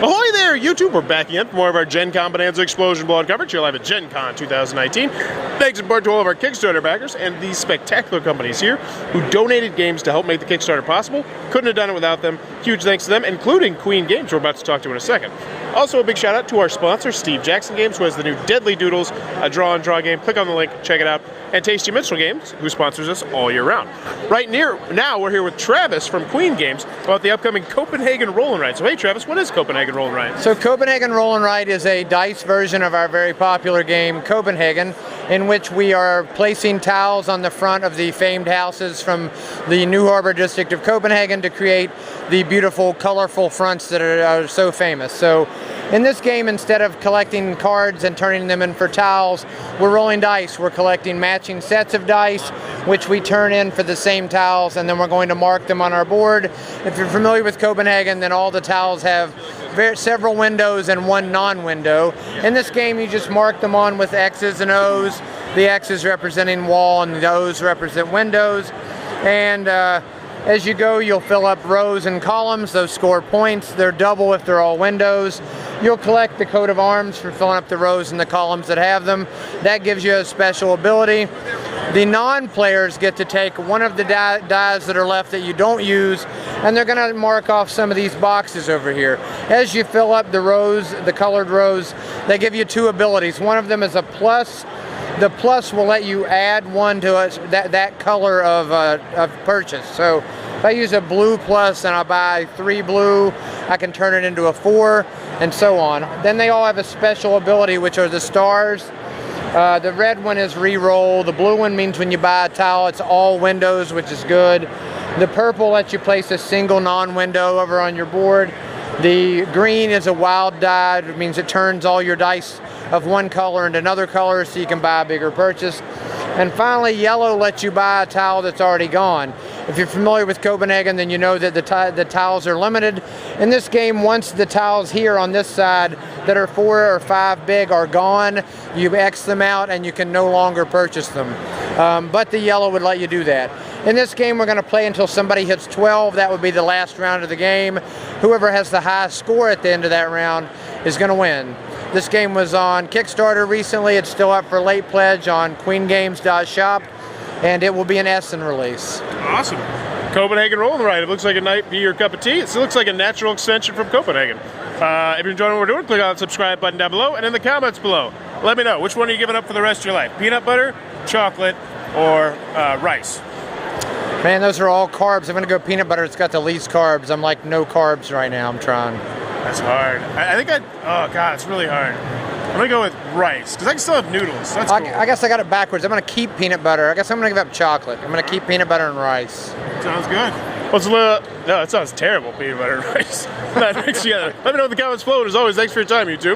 Ahoy there, YouTube! We're back again for more of our Gencon Bonanza Explosion Blowout coverage here live at Gencon 2019. Thanks in part to all of our Kickstarter backers and these spectacular companies here who donated games to help make the Kickstarter possible. Couldn't have done it without them. Huge thanks to them, including Queen Games, we're about to talk to in a second. Also, a big shout out to our sponsor, Steve Jackson Games, who has the new Deadly Doodles, a draw-and-draw game. Click on the link, check it out. And Tasty Minstrel Games, who sponsors us all year round. Now, we're here with Travis from Queen Games about the upcoming Copenhagen Roll and Ride. So, hey, Travis, what is Copenhagen Roll and Ride? So, Copenhagen Roll and Ride is a dice version of our very popular game, Copenhagen, in which we are placing tiles on the front of the famed houses from the New Harbor district of Copenhagen to create the beautiful, colorful fronts that are so famous. So, in this game, instead of collecting cards and turning them in for tiles, we're rolling dice. We're collecting matching sets of dice, which we turn in for the same tiles, and then we're going to mark them on our board. If you're familiar with Copenhagen, then all the tiles have several windows and one non-window. In this game, you just mark them on with X's and O's. The X's representing wall and the O's represent windows. And as you go, you'll fill up rows and columns. Those score points. They're double if they're all windows. You'll collect the coat of arms for filling up the rows and the columns that have them. That gives you a special ability. The non-players get to take one of the dies that are left that you don't use, and they're going to mark off some of these boxes over here. As you fill up the rows, the colored rows, they give you two abilities. One of them is a plus. The plus will let you add one to that color of purchase. So if I use a blue plus and I buy 3 blue, I can turn it into a 4, and so on. Then they all have a special ability, which are the stars. The red one is re-roll. The blue one means when you buy a tile, it's all windows, which is good. The purple lets you place a single non-window over on your board. The green is a wild die. It means it turns all your dice of one color into another color, so you can buy a bigger purchase. And finally, yellow lets you buy a tile that's already gone. If you're familiar with Copenhagen, then you know that the tiles are limited. In this game, once the tiles here on this side that are 4 or 5 big are gone, you X them out and you can no longer purchase them. But the yellow would let you do that. In this game, we're going to play until somebody hits 12. That would be the last round of the game. Whoever has the highest score at the end of that round is going to win. This game was on Kickstarter recently. It's still up for late pledge on queengames.shop, and it will be an Essen release. Awesome. Copenhagen Roll and Ride. It looks like it might be your cup of tea. It looks like a natural extension from Copenhagen. If you're enjoying what we're doing, click on the subscribe button down below, and in the comments below, let me know, which one are you giving up for the rest of your life? Peanut butter, chocolate, or rice? Man, those are all carbs. I'm going to go peanut butter. It's got the least carbs. I'm like no carbs right now. I'm trying. That's hard. I think oh God, it's really hard. I'm going to go with rice, because I can still have noodles. That's cool. I guess I got it backwards. I'm going to keep peanut butter. I guess I'm going to give up chocolate. I'm going to keep peanut butter and rice. Sounds good. No, that sounds terrible, peanut butter and rice. That mixed together. Let me know in the comments below, and as always, thanks for your time, YouTube.